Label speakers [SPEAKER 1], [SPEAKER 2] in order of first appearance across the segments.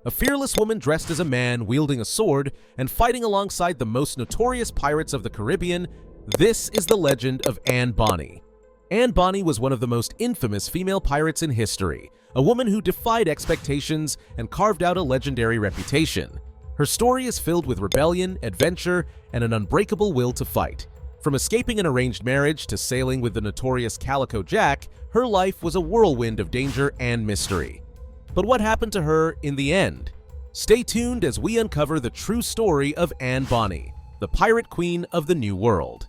[SPEAKER 1] a fearless woman dressed as a man wielding a sword and fighting alongside the most notorious pirates of the Caribbean. This is the legend of Anne Bonny. Anne Bonny was one of the most infamous female pirates in history, a woman who defied expectations and carved out a legendary reputation. Her story is filled with rebellion, adventure, and an unbreakable will to fight. From escaping an arranged marriage to sailing with the notorious Calico Jack, her life was a whirlwind of danger and mystery. But what happened to her in the end? Stay tuned as we uncover the true story of Anne Bonny, the pirate queen of the New World.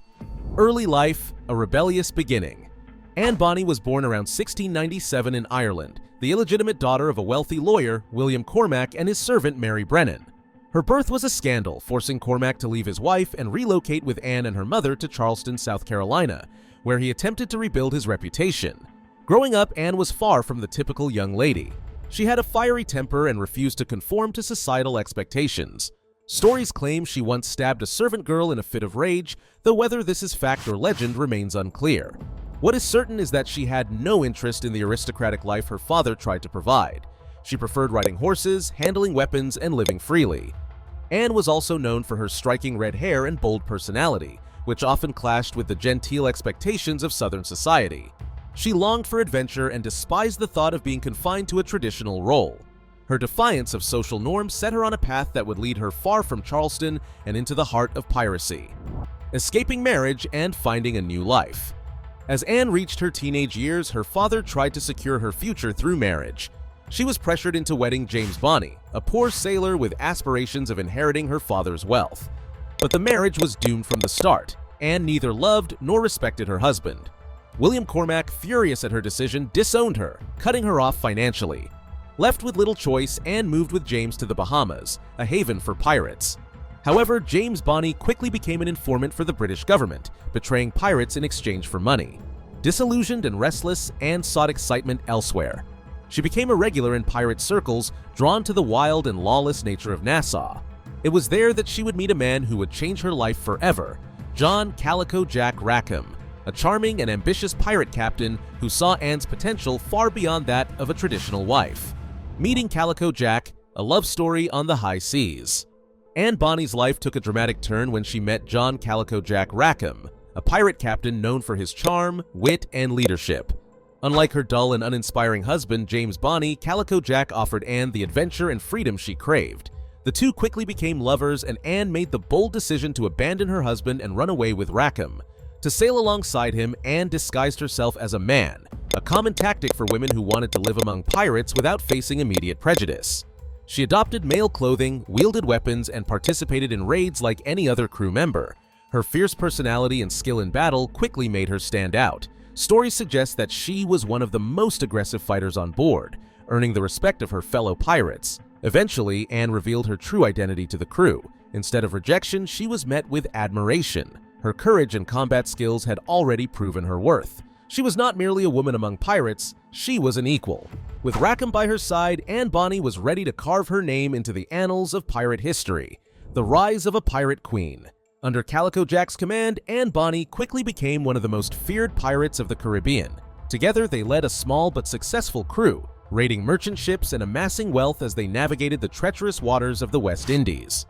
[SPEAKER 1] Early life, a rebellious beginning. Anne Bonny was born around 1697 in Ireland, the illegitimate daughter of a wealthy lawyer, William Cormac, and his servant Mary Brennan. Her birth was a scandal, forcing Cormac to leave his wife and relocate with Anne and her mother to Charleston, South Carolina, where he attempted to rebuild his reputation. Growing up, Anne was far from the typical young lady. She had a fiery temper and refused to conform to societal expectations. Stories claim she once stabbed a servant girl in a fit of rage, though whether this is fact or legend remains unclear. What is certain is that she had no interest in the aristocratic life her father tried to provide. She preferred riding horses, handling weapons, and living freely. Anne was also known for her striking red hair and bold personality, which often clashed with the genteel expectations of Southern society. She longed for adventure and despised the thought of being confined to a traditional role. Her defiance of social norms set her on a path that would lead her far from Charleston and into the heart of piracy, escaping marriage and finding a new life. As Anne reached her teenage years, her father tried to secure her future through marriage. She was pressured into wedding James Bonny, a poor sailor with aspirations of inheriting her father's wealth. But the marriage was doomed from the start. Anne neither loved nor respected her husband. William Cormac, furious at her decision, disowned her, cutting her off financially. Left with little choice, Anne moved with James to the Bahamas, a haven for pirates. However, James Bonny quickly became an informant for the British government, betraying pirates in exchange for money. Disillusioned and restless, Anne sought excitement elsewhere. She became a regular in pirate circles, drawn to the wild and lawless nature of Nassau. It was there that she would meet a man who would change her life forever, John Calico Jack Rackham, a charming and ambitious pirate captain who saw Anne's potential far beyond that of a traditional wife. Meeting Calico Jack, a love story on the high seas. Anne Bonny's life took a dramatic turn when she met John Calico Jack Rackham, a pirate captain known for his charm, wit, and leadership. Unlike her dull and uninspiring husband, James Bonny, Calico Jack offered Anne the adventure and freedom she craved. The two quickly became lovers, and Anne made the bold decision to abandon her husband and run away with Rackham. To sail alongside him, Anne disguised herself as a man, a common tactic for women who wanted to live among pirates without facing immediate prejudice. She adopted male clothing, wielded weapons, and participated in raids like any other crew member. Her fierce personality and skill in battle quickly made her stand out. Stories suggest that she was one of the most aggressive fighters on board, earning the respect of her fellow pirates. Eventually, Anne revealed her true identity to the crew. Instead of rejection, she was met with admiration. Her courage and combat skills had already proven her worth. She was not merely a woman among pirates, she was an equal. With Rackham by her side, Anne Bonny was ready to carve her name into the annals of pirate history. The rise of a pirate queen. Under Calico Jack's command, Anne Bonny quickly became one of the most feared pirates of the Caribbean. Together, they led a small but successful crew, raiding merchant ships and amassing wealth as they navigated the treacherous waters of the West Indies.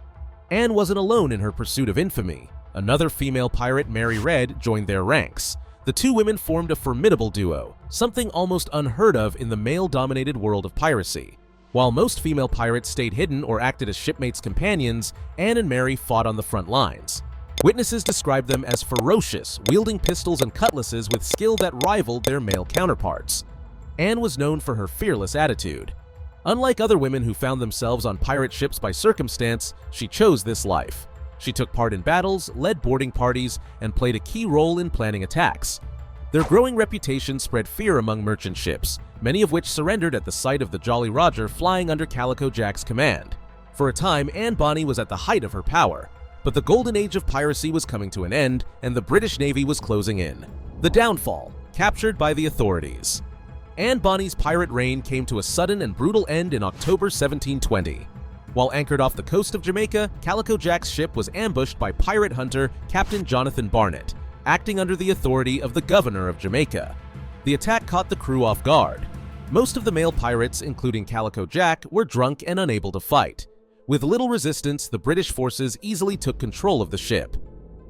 [SPEAKER 1] Anne wasn't alone in her pursuit of infamy. Another female pirate, Mary Red, joined their ranks. The two women formed a formidable duo, something almost unheard of in the male-dominated world of piracy. While most female pirates stayed hidden or acted as shipmates' companions, Anne and Mary fought on the front lines. Witnesses described them as ferocious, wielding pistols and cutlasses with skill that rivaled their male counterparts. Anne was known for her fearless attitude. Unlike other women who found themselves on pirate ships by circumstance, she chose this life. She took part in battles, led boarding parties, and played a key role in planning attacks. Their growing reputation spread fear among merchant ships, many of which surrendered at the sight of the Jolly Roger flying under Calico Jack's command. For a time, Anne Bonny was at the height of her power, but the Golden Age of Piracy was coming to an end, and the British Navy was closing in. The downfall, captured by the authorities. Anne Bonny's pirate reign came to a sudden and brutal end in October 1720. While anchored off the coast of Jamaica, Calico Jack's ship was ambushed by pirate hunter Captain Jonathan Barnett, acting under the authority of the governor of Jamaica. The attack caught the crew off guard. Most of the male pirates, including Calico Jack, were drunk and unable to fight. With little resistance, the British forces easily took control of the ship.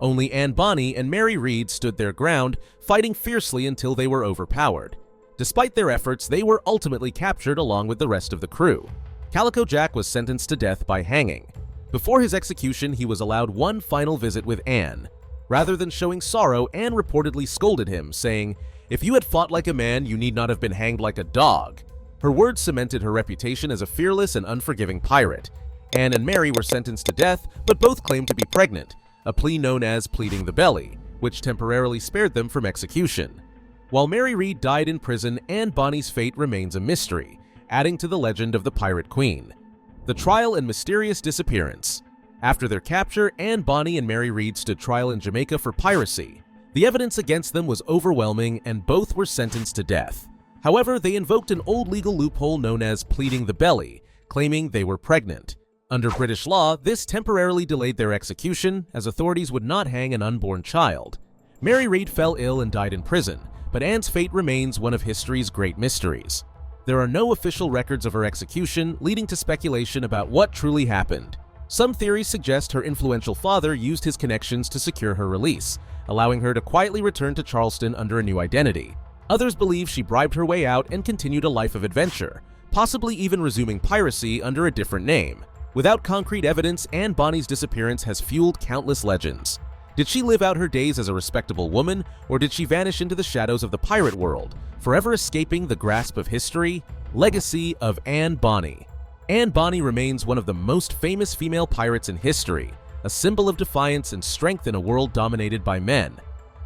[SPEAKER 1] Only Anne Bonny and Mary Read stood their ground, fighting fiercely until they were overpowered. Despite their efforts, they were ultimately captured along with the rest of the crew. Calico Jack was sentenced to death by hanging. Before his execution, he was allowed one final visit with Anne. Rather than showing sorrow, Anne reportedly scolded him, saying, "If you had fought like a man, you need not have been hanged like a dog." Her words cemented her reputation as a fearless and unforgiving pirate. Anne and Mary were sentenced to death, but both claimed to be pregnant, a plea known as pleading the belly, which temporarily spared them from execution. While Mary Read died in prison, Anne Bonny's fate remains a mystery, adding to the legend of the Pirate Queen. The trial and mysterious disappearance. After their capture, Anne Bonny and Mary Read stood trial in Jamaica for piracy. The evidence against them was overwhelming, and both were sentenced to death. However, they invoked an old legal loophole known as pleading the belly, claiming they were pregnant. Under British law, this temporarily delayed their execution, as authorities would not hang an unborn child. Mary Read fell ill and died in prison, but Anne's fate remains one of history's great mysteries. There are no official records of her execution, leading to speculation about what truly happened. Some theories suggest her influential father used his connections to secure her release, allowing her to quietly return to Charleston under a new identity. Others believe she bribed her way out and continued a life of adventure, possibly even resuming piracy under a different name. Without concrete evidence, Anne Bonny's disappearance has fueled countless legends. Did she live out her days as a respectable woman, or did she vanish into the shadows of the pirate world, forever escaping the grasp of history? Legacy of Anne Bonny. Anne Bonny remains one of the most famous female pirates in history, a symbol of defiance and strength in a world dominated by men.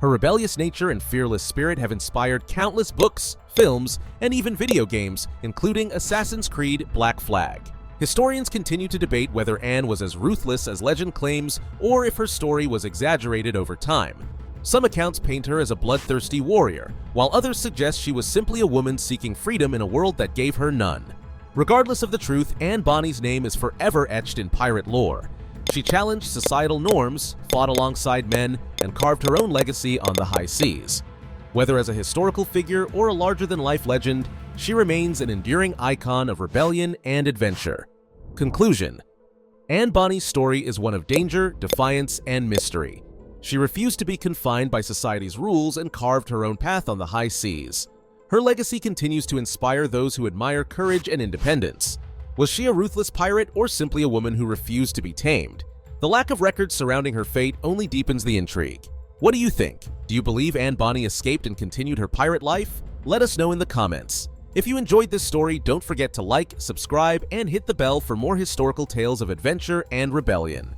[SPEAKER 1] Her rebellious nature and fearless spirit have inspired countless books, films, and even video games, including Assassin's Creed Black Flag. Historians continue to debate whether Anne was as ruthless as legend claims or if her story was exaggerated over time. Some accounts paint her as a bloodthirsty warrior, while others suggest she was simply a woman seeking freedom in a world that gave her none. Regardless of the truth, Anne Bonny's name is forever etched in pirate lore. She challenged societal norms, fought alongside men, and carved her own legacy on the high seas. Whether as a historical figure or a larger-than-life legend, she remains an enduring icon of rebellion and adventure. Conclusion. Anne Bonny's story is one of danger, defiance, and mystery. She refused to be confined by society's rules and carved her own path on the high seas. Her legacy continues to inspire those who admire courage and independence. Was she a ruthless pirate or simply a woman who refused to be tamed? The lack of records surrounding her fate only deepens the intrigue. What do you think? Do you believe Anne Bonny escaped and continued her pirate life? Let us know in the comments. If you enjoyed this story, don't forget to like, subscribe, and hit the bell for more historical tales of adventure and rebellion.